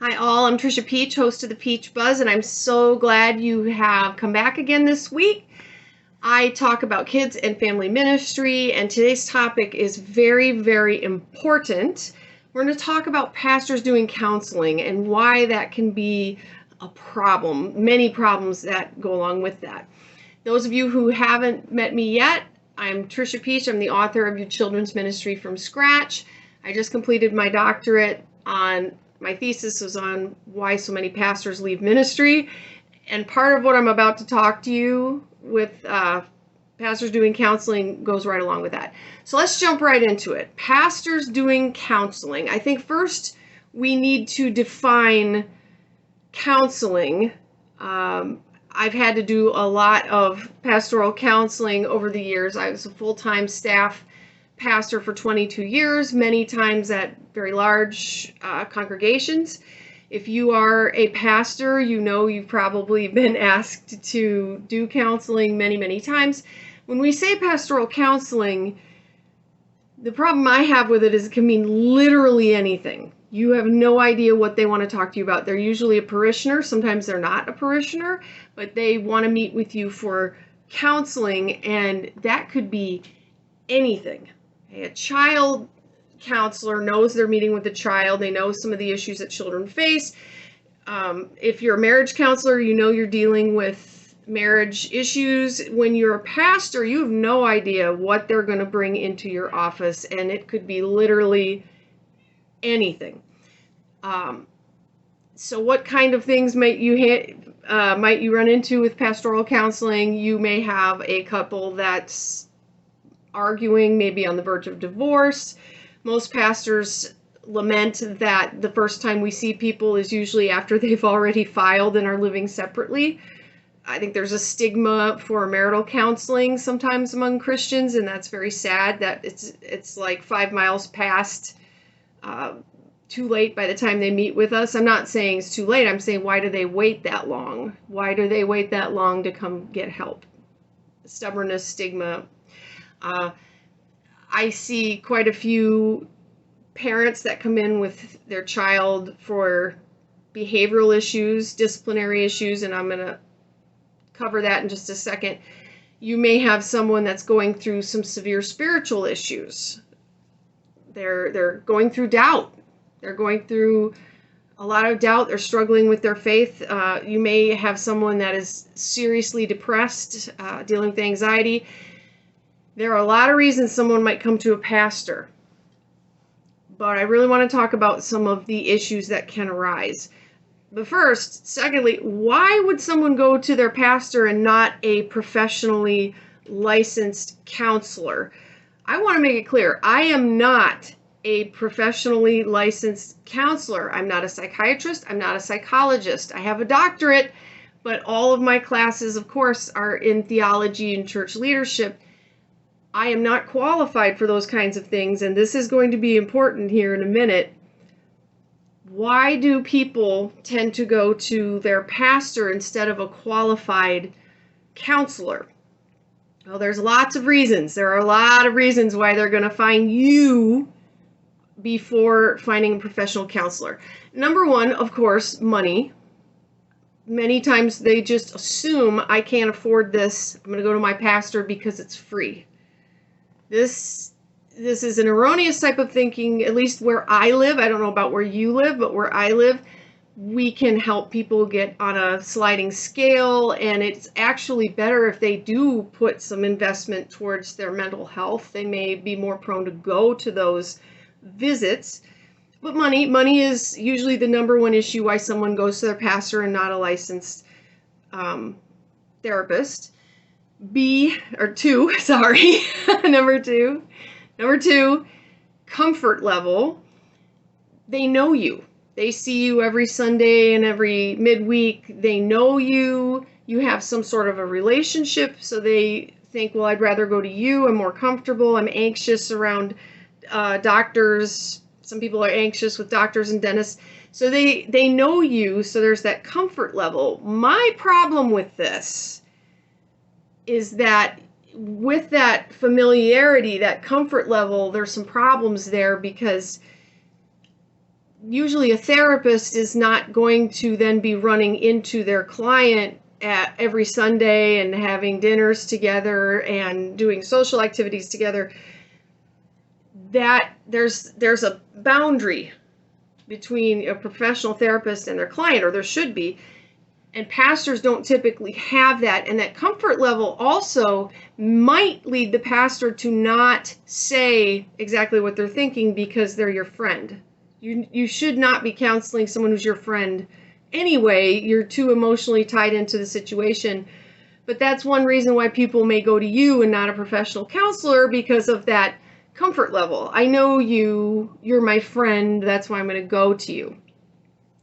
Hi all, I'm Trisha Peach, host of the Peach Buzz, and I'm so glad you have come back again this week. I talk about kids and family ministry, and today's topic is very, very important. We're going to talk about pastors doing counseling and why that can be a problem, many problems that go along with that. Those of you who haven't met me yet, I'm Trisha Peach. I'm the author of Your Children's Ministry from Scratch. I just completed my doctorate on my thesis was on why so many pastors leave ministry, and part of what I'm about to talk to you with pastors doing counseling goes right along with that. So let's jump right into it. Pastors doing counseling. I think first we need to define counseling. I've had to do a lot of pastoral counseling over the years. I was a full-time staff pastor for 22 years, many times at very large congregations. If you are a pastor, you know you've probably been asked to do counseling many, many times. When we say pastoral counseling, the problem I have with it is it can mean literally anything. You have no idea what they want to talk to you about. They're usually a parishioner. Sometimes they're not a parishioner, but they want to meet with you for counseling, and that could be anything. A child counselor knows they're meeting with a child. They know some of the issues that children face. If you're a marriage counselor, you know you're dealing with marriage issues. When you're a pastor, you have no idea what they're going to bring into your office, and it could be literally anything. So what kind of things might you run into with pastoral counseling? You may have a couple that's arguing, maybe on the verge of divorce. Most pastors lament that the first time we see people is usually after they've already filed and are living separately. I think there's a stigma for marital counseling sometimes among Christians, and that's very sad that it's like 5 miles past too late by the time they meet with us. I'm not saying it's too late. I'm saying, why do they wait that long? Why do they wait that long to come get help? Stubbornness, stigma. I see quite a few parents that come in with their child for behavioral issues, disciplinary issues, and I'm going to cover that in just a second. You may have someone that's going through some severe spiritual issues. They're going through doubt. They're going through a lot of doubt. They're struggling with their faith. You may have someone that is seriously depressed, dealing with anxiety. There are a lot of reasons someone might come to a pastor, but I really want to talk about some of the issues that can arise. But secondly, why would someone go to their pastor and not a professionally licensed counselor? I want to make it clear, I am not a professionally licensed counselor. I'm not a psychiatrist. I'm not a psychologist. I have a doctorate, but all of my classes, of course, are in theology and church leadership. I am not qualified for those kinds of things, and this is going to be important here in a minute. Why do people tend to go to their pastor instead of a qualified counselor? Well, there's lots of reasons. There are a lot of reasons why they're going to find you before finding a professional counselor. Number one, of course, money. Many times they just assume, I can't afford this. I'm going to go to my pastor because it's free. This is an erroneous type of thinking, at least where I live. I don't know about where you live, but where I live, we can help people get on a sliding scale, and it's actually better if they do put some investment towards their mental health. They may be more prone to go to those visits. But money is usually the number one issue why someone goes to their pastor and not a licensed therapist. Number two, comfort level. They know you. They see you every Sunday and every midweek. They know you. You have some sort of a relationship, so they think, well, I'd rather go to you. I'm more comfortable. I'm anxious around doctors. Some people are anxious with doctors and dentists. So they know you, so there's that comfort level. My problem with this is that with that familiarity, that comfort level, there's some problems there because usually a therapist is not going to then be running into their client every Sunday and having dinners together and doing social activities together. That there's a boundary between a professional therapist and their client, or there should be. And pastors don't typically have that. And that comfort level also might lead the pastor to not say exactly what they're thinking because they're your friend. You should not be counseling someone who's your friend anyway. You're too emotionally tied into the situation. But that's one reason why people may go to you and not a professional counselor, because of that comfort level. I know you, you're my friend, that's why I'm going to go to you.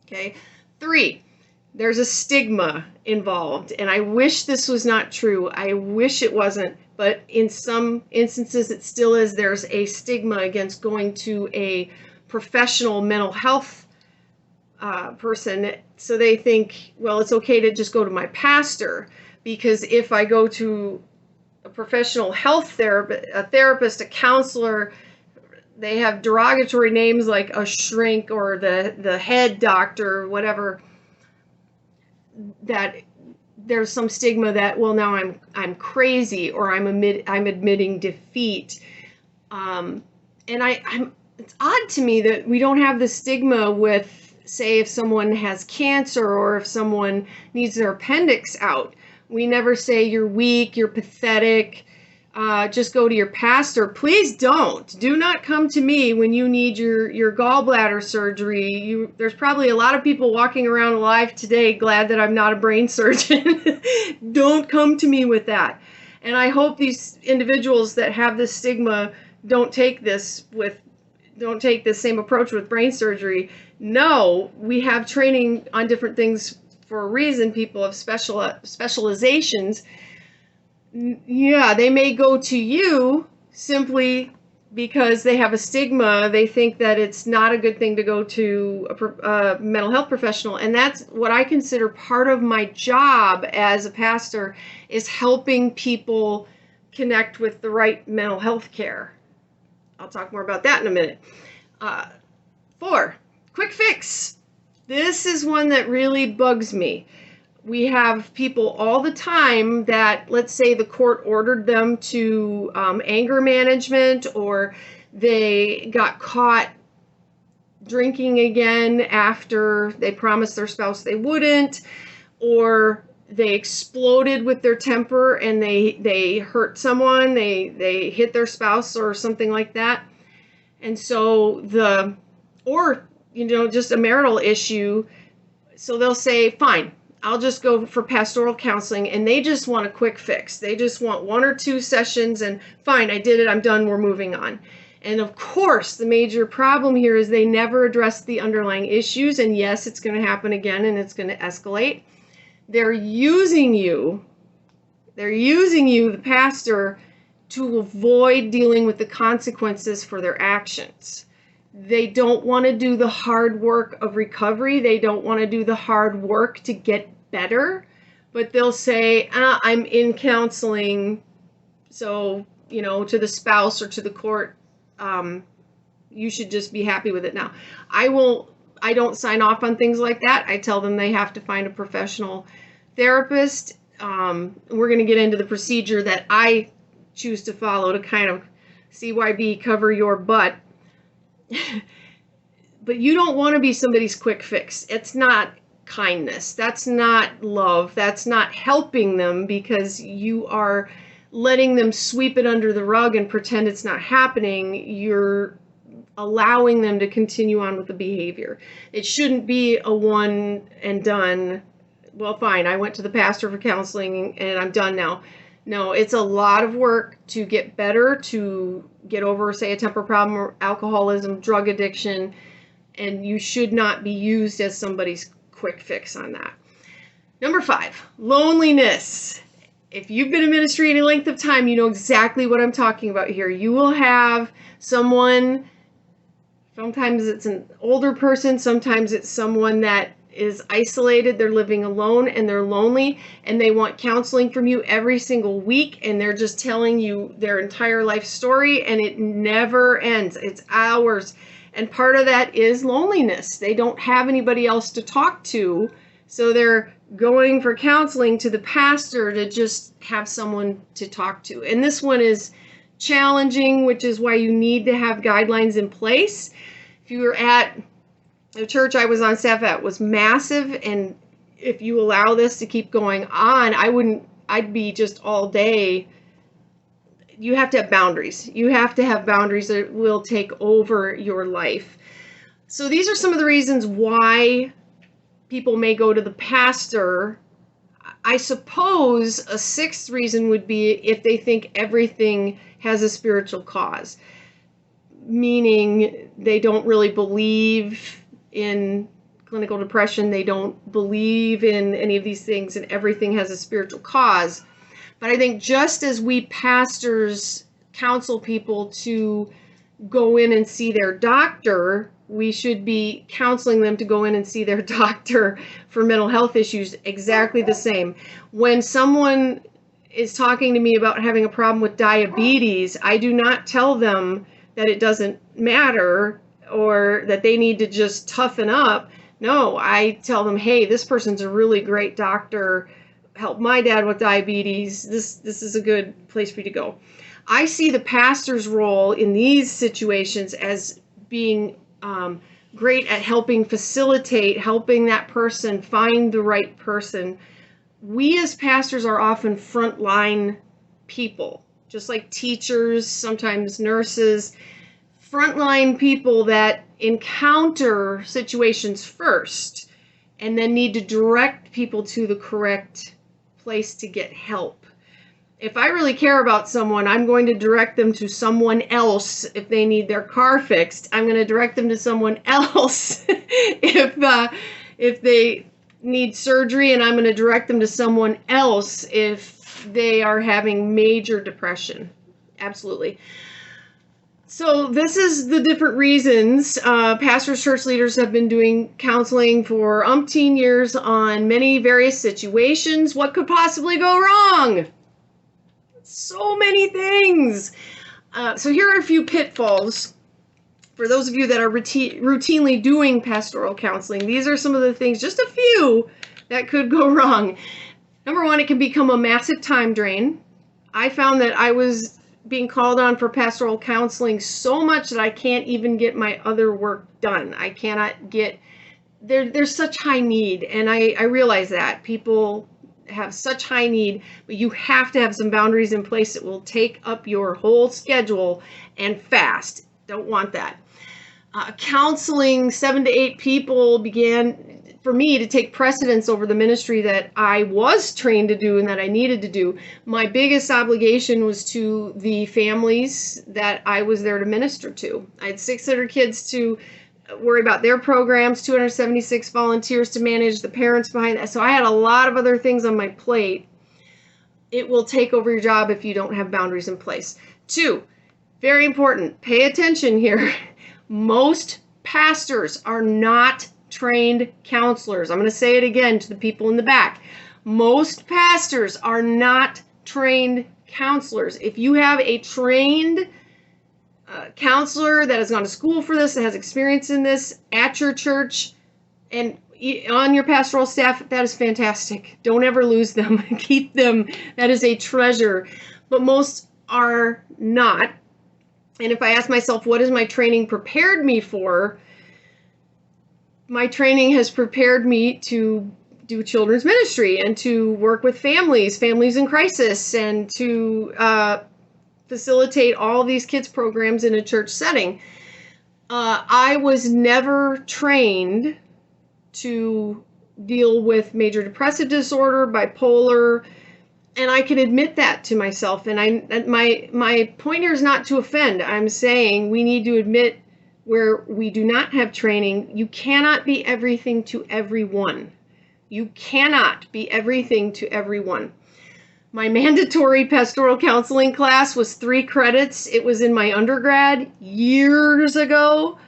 Okay. 3, there's a stigma involved, and I wish this was not true. I wish it wasn't, but in some instances it still is. There's a stigma against going to a professional mental health person. So they think, well, it's okay to just go to my pastor, because if I go to a professional health therapist, a counselor, they have derogatory names like a shrink or the head doctor or whatever, that there's some stigma that, well, now I'm crazy, or I'm admitting defeat. And it's odd to me that we don't have the stigma with, say, if someone has cancer or if someone needs their appendix out. We never say you're weak, you're pathetic, just go to your pastor. Please don't. Do not come to me when you need your gallbladder surgery. There's probably a lot of people walking around alive today glad that I'm not a brain surgeon. Don't come to me with that. And I hope these individuals that have this stigma don't take the same approach with brain surgery. No, we have training on different things for a reason. People have specializations. Yeah, they may go to you simply because they have a stigma. They think that it's not a good thing to go to a mental health professional. And that's what I consider part of my job as a pastor, is helping people connect with the right mental health care. I'll talk more about that in a minute. 4, quick fix. This is one that really bugs me. We have people all the time that, let's say the court ordered them to anger management, or they got caught drinking again after they promised their spouse they wouldn't, or they exploded with their temper and they hurt someone, they hit their spouse or something like that. And so just a marital issue. So they'll say, fine, I'll just go for pastoral counseling, and they just want a quick fix. They just want 1 or 2 sessions, and fine, I did it, I'm done, we're moving on. And of course, the major problem here is they never address the underlying issues, and yes, it's going to happen again, and it's going to escalate. They're using you, the pastor, to avoid dealing with the consequences for their actions. They don't want to do the hard work of recovery. They don't want to do the hard work to get better, but they'll say, I'm in counseling, so, to the spouse or to the court, you should just be happy with it now. I don't sign off on things like that. I tell them they have to find a professional therapist. We're going to get into the procedure that I choose to follow to kind of CYB cover your butt. But you don't want to be somebody's quick fix. It's not kindness. That's not love. That's not helping them, because you are letting them sweep it under the rug and pretend it's not happening. You're allowing them to continue on with the behavior. It shouldn't be a one and done. Well, fine, I went to the pastor for counseling and I'm done now. No, it's a lot of work to get better, to get over, say, a temper problem or alcoholism, drug addiction, and you should not be used as somebody's quick fix on that. Number 5, loneliness. If you've been in ministry any length of time, you know exactly what I'm talking about here. You will have someone, sometimes it's an older person, sometimes it's someone that is isolated, they're living alone and they're lonely, and they want counseling from you every single week, and they're just telling you their entire life story, and it never ends. It's hours And part of that is loneliness. They don't have anybody else to talk to, so they're going for counseling to the pastor to just have someone to talk to. And this one is challenging, which is why you need to have guidelines in place. If you were at the church I was on staff at was massive, and if you allow this to keep going on, I'd be just all day. You have to have boundaries. You have to have boundaries that will take over your life. So these are some of the reasons why people may go to the pastor. I suppose a sixth reason would be if they think everything has a spiritual cause, meaning they don't really believe in clinical depression, they don't believe in any of these things, and everything has a spiritual cause. But I think just as we pastors counsel people to go in and see their doctor, we should be counseling them to go in and see their doctor for mental health issues exactly the same. When someone is talking to me about having a problem with diabetes, I do not tell them that it doesn't matter or that they need to just toughen up. No, I tell them, hey, this person's a really great doctor, helped my dad with diabetes. This is a good place for you to go. I see the pastor's role in these situations as being great at helping facilitate, helping that person find the right person. We as pastors are often frontline people, just like teachers, sometimes nurses, frontline people that encounter situations first and then need to direct people to the correct place to get help. If I really care about someone, I'm going to direct them to someone else. If they need their car fixed, I'm going to direct them to someone else. If they need surgery, and I'm going to direct them to someone else if they are having major depression. Absolutely. So this is the different reasons pastors, church leaders have been doing counseling for umpteen years on many various situations. What could possibly go wrong? So many things. So here are a few pitfalls for those of you that are routinely doing pastoral counseling. These are some of the things, just a few, that could go wrong. Number one, it can become a massive time drain. I found that I was being called on for pastoral counseling so much that I can't even get my other work done. I cannot get, there's such high need, and I realize that. People have such high need, but you have to have some boundaries in place that will take up your whole schedule and fast. Don't want that. Counseling 7 to 8 people began for me to take precedence over the ministry that I was trained to do and that I needed to do. My biggest obligation was to the families that I was there to minister to. I had 600 kids to worry about their programs, 276 volunteers to manage, the parents behind that. So I had a lot of other things on my plate. It will take over your job if you don't have boundaries in place. 2, very important, pay attention here. Most pastors are not trained counselors. I'm going to say it again to the people in the back. Most pastors are not trained counselors. If you have a trained counselor that has gone to school for this, that has experience in this at your church and on your pastoral staff, that is fantastic. Don't ever lose them. Keep them. That is a treasure. But most are not. And if I ask myself, what has my training prepared me for? My training has prepared me to do children's ministry and to work with families in crisis, and to facilitate all these kids programs in a church setting. I was never trained to deal with major depressive disorder, bipolar, and I can admit that to myself. And my point here is not to offend. I'm saying we need to admit where we do not have training. You cannot be everything to everyone. You cannot be everything to everyone. My mandatory pastoral counseling class was 3 credits. It was in my undergrad years ago.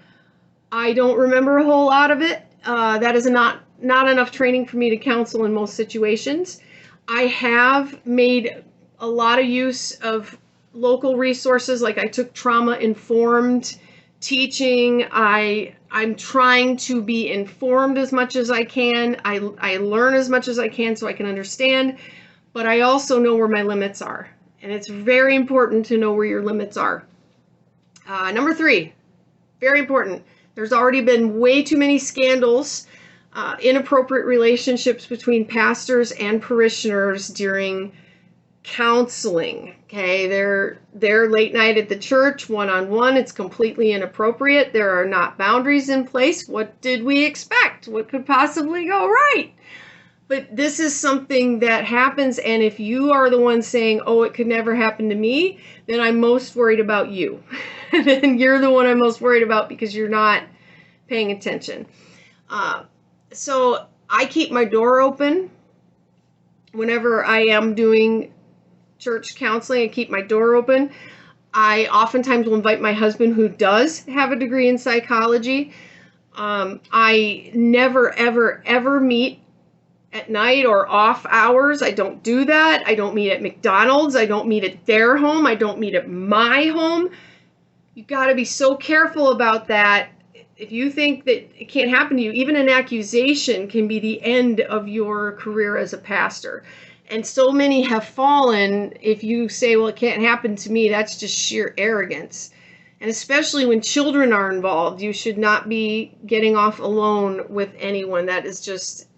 I don't remember a whole lot of it. That is not enough training for me to counsel in most situations. I have made a lot of use of local resources, like I took trauma-informed teaching. I'm trying to be informed as much as I can. I learn as much as I can so I can understand, but I also know where my limits are. And it's very important to know where your limits are. Number 3, very important. There's already been way too many scandals, inappropriate relationships between pastors and parishioners during counseling. Okay, they're late night at the church, one-on-one. It's completely inappropriate. There are not boundaries in place. What did we expect? What could possibly go right? But this is something that happens, and if you are the one saying, oh, it could never happen to me, then I'm most worried about you. And you're the one I'm most worried about because you're not paying attention. So I keep my door open whenever I am doing church counseling. I keep my door open. I oftentimes will invite my husband, who does have a degree in psychology. I never, ever, ever meet at night or off hours. I don't do that. I don't meet at McDonald's. I don't meet at their home. I don't meet at my home. You got to be so careful about that. If you think that it can't happen to you, even an accusation can be the end of your career as a pastor. And so many have fallen. If you say, well, it can't happen to me, that's just sheer arrogance. And especially when children are involved, you should not be getting off alone with anyone. That is just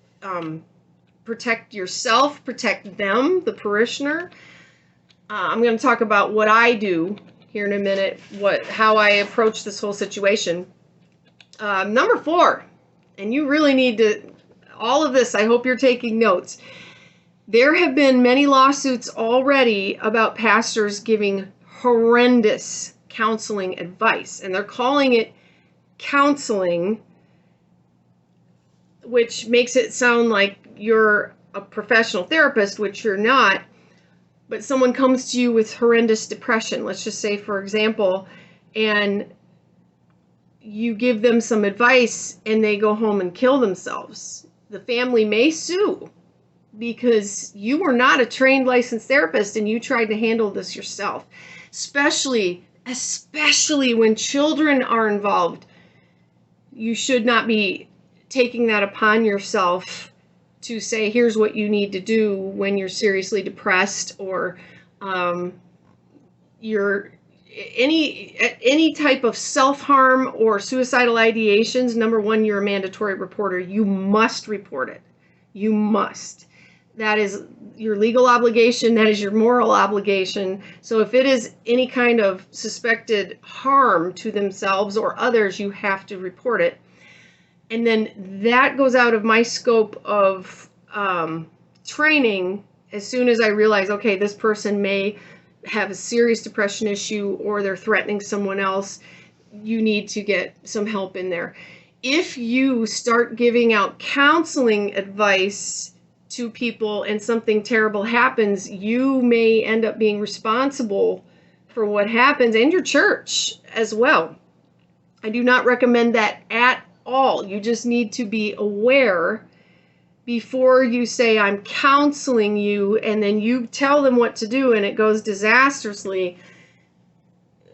protect yourself, protect them, the parishioner. I'm going to talk about what I do here in a minute, how I approach this whole situation. Number 4, and you really need to, all of this, I hope you're taking notes. There have been many lawsuits already about pastors giving horrendous counseling advice, and they're calling it counseling, which makes it sound like you're a professional therapist, which you're not. But someone comes to you with horrendous depression, let's just say, for example, and you give them some advice and they go home and kill themselves. The family may sue because you were not a trained licensed therapist and you tried to handle this yourself. Especially when children are involved, you should not be taking that upon yourself to say, here's what you need to do when you're seriously depressed or you're any type of self-harm or suicidal ideations. Number 1, you're a mandatory reporter. You must report it. You must. That is your legal obligation. That is your moral obligation. So if it is any kind of suspected harm to themselves or others, you have to report it. And then that goes out of my scope of training as soon as I realize, okay, this person may have a serious depression issue or they're threatening someone else. You need to get some help in there. If you start giving out counseling advice to people and something terrible happens, you may end up being responsible for what happens, and your church as well. I do not recommend that at all. You just need to be aware before you say, I'm counseling you, and then you tell them what to do and it goes disastrously.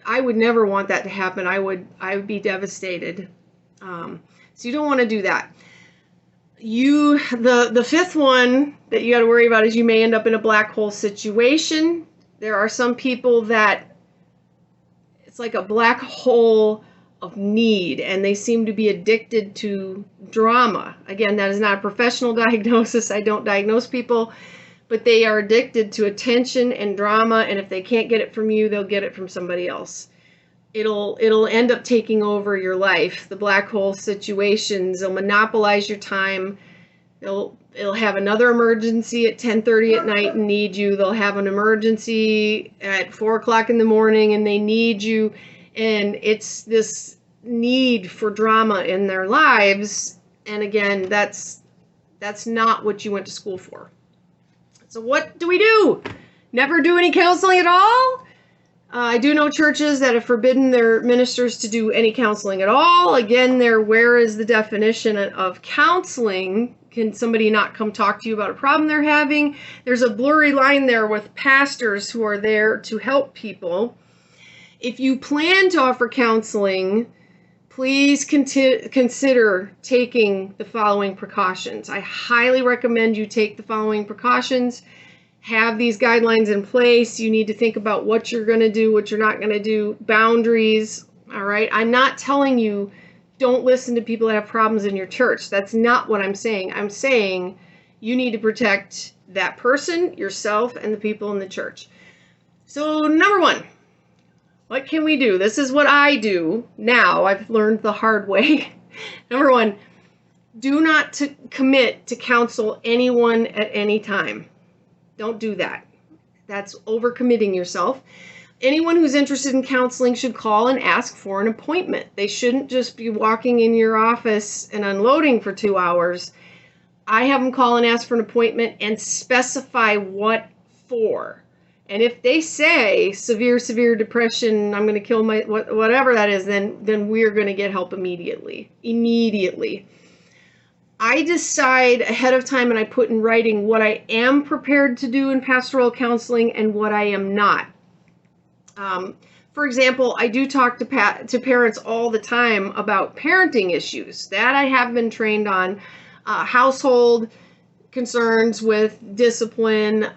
I would never want that to happen. I would be devastated. So you don't want to do that. The 5th one that you got to worry about is you may end up in a black hole situation. There are some people that it's like a black hole of need, and they seem to be addicted to drama. Again, that is not a professional diagnosis. I don't diagnose people, but they are addicted to attention and drama, and if they can't get it from you, they'll get it from somebody else. It'll end up taking over your life. The black hole situations, they'll monopolize your time. It'll have another emergency at 10:30 at night and need you. They'll have an emergency at 4 o'clock in the morning and they need you. And it's this need for drama in their lives. And again, that's not what you went to school for. So what do we do? Never do any counseling at all? I do know churches that have forbidden their ministers to do any counseling at all. Again, where is the definition of counseling? Can somebody not come talk to you about a problem they're having? There's a blurry line there with pastors who are there to help people. If you plan to offer counseling, please consider taking the following precautions. I highly recommend you take the following precautions. Have these guidelines in place. You need to think about what you're going to do, what you're not going to do, boundaries. All right. I'm not telling you don't listen to people that have problems in your church. That's not what I'm saying. I'm saying you need to protect that person, yourself, and the people in the church. So, number one, what can we do? This is what I do now. I've learned the hard way. Number one, do not commit to counsel anyone at any time. Don't do that. That's overcommitting yourself. Anyone who's interested in counseling should call and ask for an appointment. They shouldn't just be walking in your office and unloading for 2 hours. I have them call and ask for an appointment and specify what for. And if they say severe depression, I'm going to kill my, whatever that is, then we're going to get help immediately. I decide ahead of time and I put in writing what I am prepared to do in pastoral counseling and what I am not. For example, I do talk to parents all the time about parenting issues. That I have been trained on. Household concerns with discipline,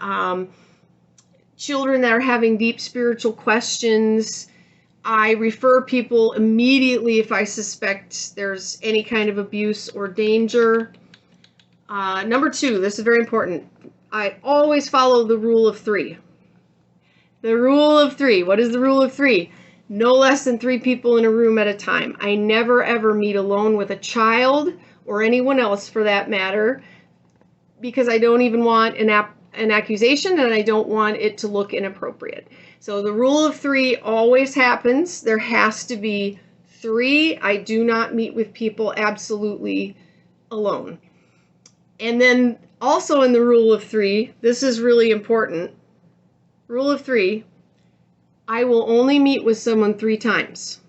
children that are having deep spiritual questions. I refer people immediately if I suspect there's any kind of abuse or danger. Number two, this is very important. I always follow the rule of three. The rule of three. What is the rule of three? No less than 3 people in a room at a time. I never ever meet alone with a child or anyone else for that matter, because I don't even want an accusation and I don't want it to look inappropriate. So the rule of 3 always happens. There has to be 3. I do not meet with people absolutely alone. And then also in the rule of 3, this is really important. Rule of 3, I will only meet with someone 3 times.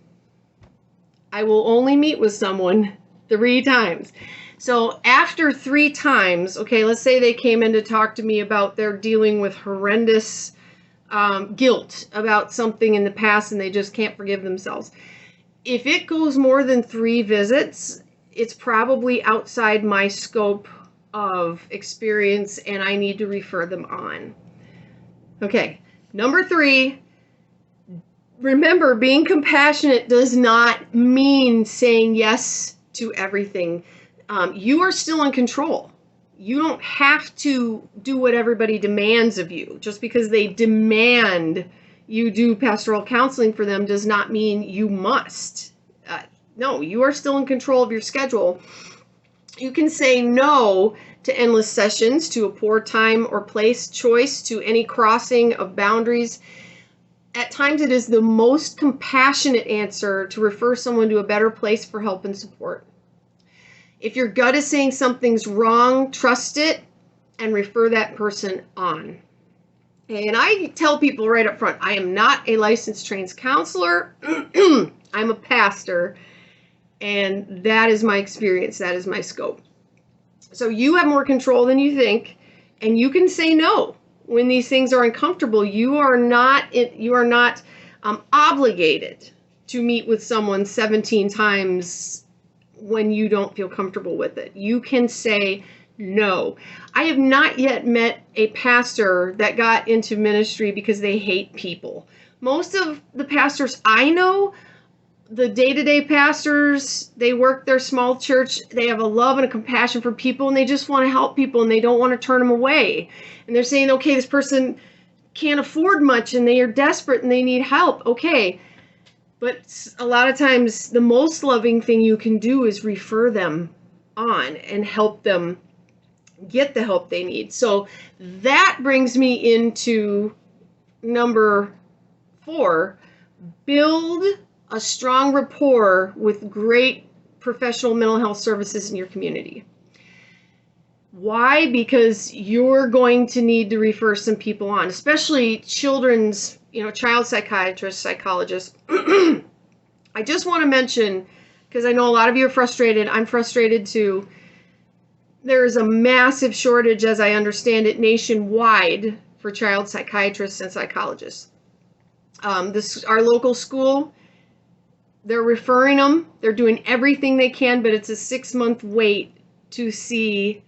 I will only meet with someone 3 times. So after 3 times, okay, let's say they came in to talk to me about they're dealing with horrendous guilt about something in the past and they just can't forgive themselves. If it goes more than 3 visits, it's probably outside my scope of experience and I need to refer them on. Okay, number 3, remember, being compassionate does not mean saying yes to everything. You are still in control. You don't have to do what everybody demands of you. Just because they demand you do pastoral counseling for them does not mean you must. No, you are still in control of your schedule. You can say no to endless sessions, to a poor time or place choice, to any crossing of boundaries. At times it is the most compassionate answer to refer someone to a better place for help and support. If your gut is saying something's wrong, trust it and refer that person on. And I tell people right up front, I am not a licensed trained counselor. I'm a pastor, and that is my experience. That is my scope. So you have more control than you think, and you can say no when these things are uncomfortable. You are not obligated to meet with someone 17 times when you don't feel comfortable with it. You can say no. I have not yet met a pastor that got into ministry because they hate people. Most of the pastors I know, the day-to-day pastors, they work their small church, they have a love and a compassion for people, and they just want to help people, and they don't want to turn them away. And they're saying, okay, this person can't afford much, and they are desperate, and they need help. Okay, but a lot of times, the most loving thing you can do is refer them on and help them get the help they need. So that brings me into number 4, build a strong rapport with great professional mental health services in your community. Why? Because you're going to need to refer some people on, especially children's, child psychiatrists, psychologists. I just want to mention, because I know a lot of you are frustrated, I'm frustrated too. There is a massive shortage, as I understand it, nationwide for child psychiatrists and psychologists. Our local school, they're referring them. They're doing everything they can, but it's a 6-month wait to see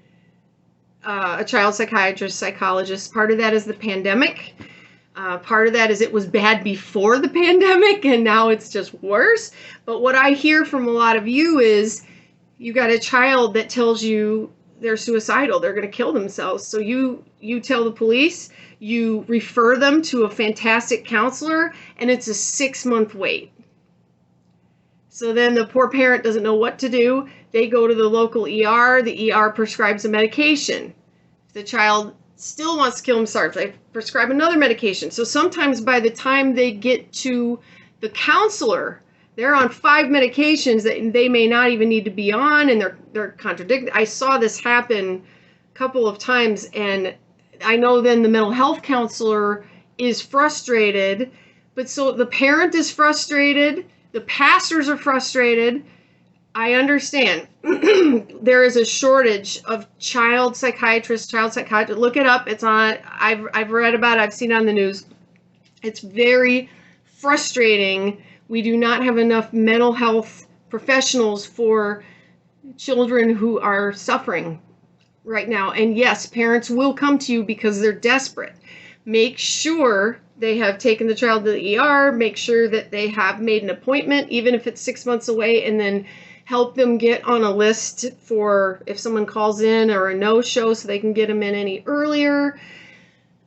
a child psychiatrist, psychologist. Part of that is the pandemic. Part of that is it was bad before the pandemic, and now it's just worse. But what I hear from a lot of you is you got a child that tells you they're suicidal, they're going to kill themselves. So you tell the police, you refer them to a fantastic counselor, and it's a 6-month wait. So then the poor parent doesn't know what to do. They go to the local ER. The ER prescribes a medication. If the child still wants to kill themselves, they prescribe another medication. So sometimes by the time they get to the counselor, they're on 5 medications that they may not even need to be on, and they're contradicted. I saw this happen a couple of times, and I know then the mental health counselor is frustrated, but so the parent is frustrated, the pastors are frustrated. I understand. There is a shortage of child psychiatrists. Look it up. It's on. I've read about it. I've seen it on the news. It's very frustrating. We do not have enough mental health professionals for children who are suffering right now. And yes, parents will come to you because they're desperate. Make sure they have taken the child to the ER. Make sure that they have made an appointment, even if it's 6 months away, and then help them get on a list for if someone calls in or a no-show so they can get them in any earlier.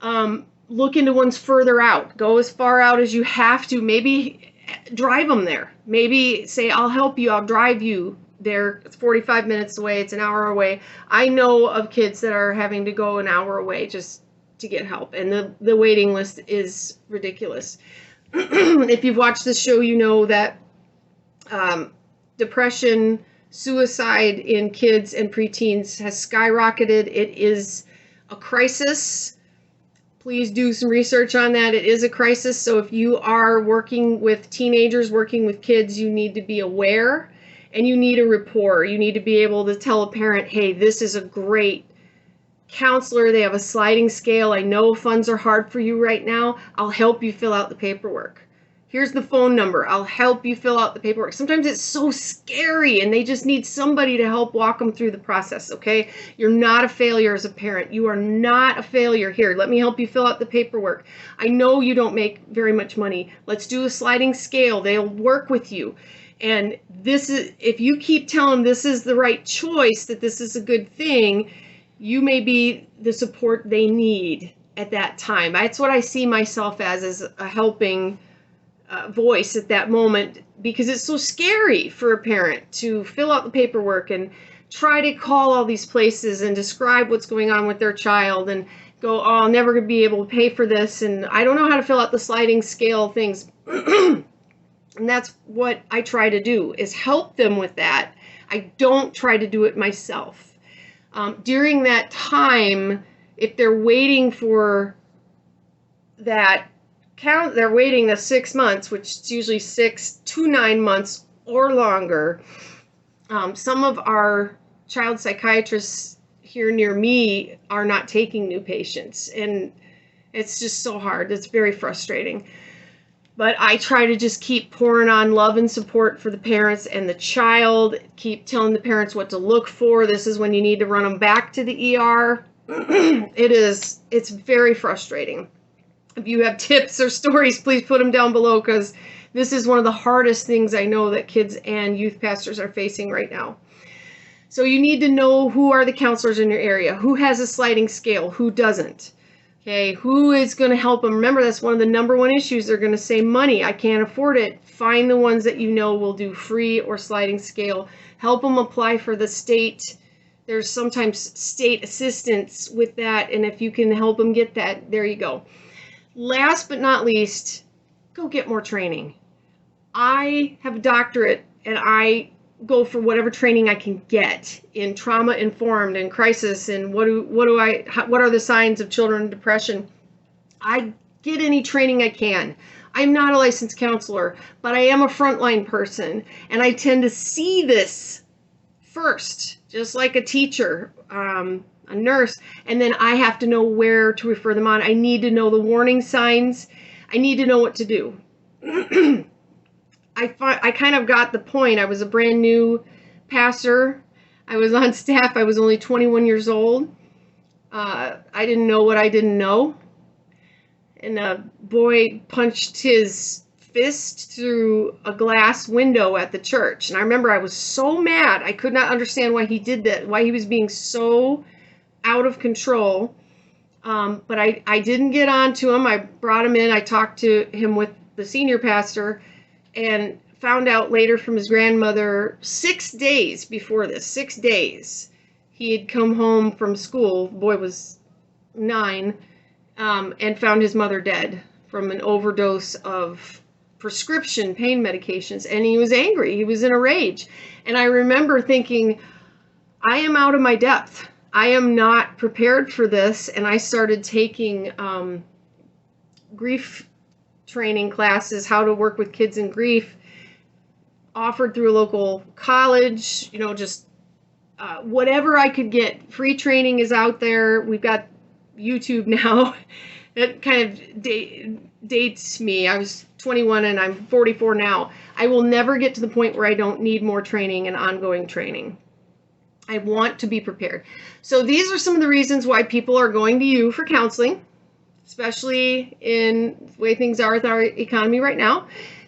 Look into ones further out. Go as far out as you have to. Maybe drive them there. Maybe say, I'll help you. I'll drive you there. It's 45 minutes away. It's an hour away. I know of kids that are having to go an hour away just to get help. And the waiting list is ridiculous. If you've watched this show, you know that depression, suicide in kids and preteens has skyrocketed. It is a crisis. Please do some research on that. It is a crisis. So if you are working with teenagers, working with kids, you need to be aware, and you need a rapport. You need to be able to tell a parent, hey, this is a great counselor. They have a sliding scale. I know funds are hard for you right now. I'll help you fill out the paperwork. Here's the phone number. I'll help you fill out the paperwork. Sometimes it's so scary and they just need somebody to help walk them through the process, okay? You're not a failure as a parent. You are not a failure. Here, let me help you fill out the paperwork. I know you don't make very much money. Let's do a sliding scale. They'll work with you. And this is, if you keep telling them this is the right choice, that this is a good thing, you may be the support they need at that time. That's what I see myself as a helping voice at that moment, because it's so scary for a parent to fill out the paperwork and try to call all these places and describe what's going on with their child and go, oh, I'll never be able to pay for this, and I don't know how to fill out the sliding scale things. And that's what I try to do, is help them with that. I don't try to do it myself. During that time, if they're waiting for that count, they're waiting the 6 months, which is usually 6 to 9 months or longer. Some of our child psychiatrists here near me are not taking new patients, and it's just so hard. It's very frustrating. But I try to just keep pouring on love and support for the parents and the child, keep telling the parents what to look for. This is when you need to run them back to the ER. It's very frustrating. If you have tips or stories, please put them down below, because this is one of the hardest things I know that kids and youth pastors are facing right now. So you need to know who are the counselors in your area, who has a sliding scale, who doesn't. Okay, who is going to help them? Remember, that's one of the number one issues. They're going to say money. I can't afford it. Find the ones that you know will do free or sliding scale. Help them apply for the state. There's sometimes state assistance with that, and if you can help them get that, there you go. Last but not least, go get more training. I have a doctorate, and I go for whatever training I can get in trauma informed and crisis and what are the signs of children in depression. I get any training I can. I'm not a licensed counselor, but I am a frontline person, and I tend to see this first, just like a teacher, a nurse, and then I have to know where to refer them on. I need to know the warning signs. I need to know what to do. I kind of got the point. I was a brand new pastor. I was on staff. I was only 21 years old. I didn't know what I didn't know. And a boy punched his fist through a glass window at the church. And I remember I was so mad. I could not understand why he did that, why he was being so out of control. But I didn't get on to him. I brought him in. I talked to him with the senior pastor and found out later from his grandmother 6 days before this, 6 days, he had come home from school. The boy was 9, and found his mother dead from an overdose of prescription pain medications. And he was angry. He was in a rage. And I remember thinking, I am out of my depth. I am not prepared for this. And I started taking grief training classes, how to work with kids in grief, offered through a local college, just whatever I could get. Free training is out there. We've got YouTube now. That kind of dates me. I was 21 and I'm 44 now. I will never get to the point where I don't need more training and ongoing training. I want to be prepared. So these are some of the reasons why people are going to you for counseling, especially in the way things are with our economy right now.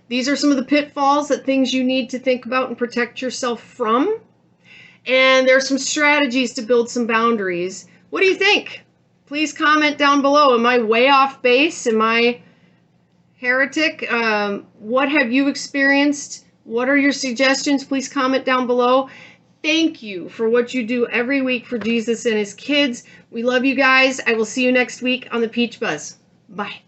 These are some of the pitfalls, that things you need to think about and protect yourself from. And there's some strategies to build some boundaries. What do you think? Please comment down below. Am I way off base? Am I heretic? What have you experienced? What are your suggestions? Please comment down below. Thank you for what you do every week for Jesus and his kids. We love you guys. I will see you next week on the Peach Buzz. Bye.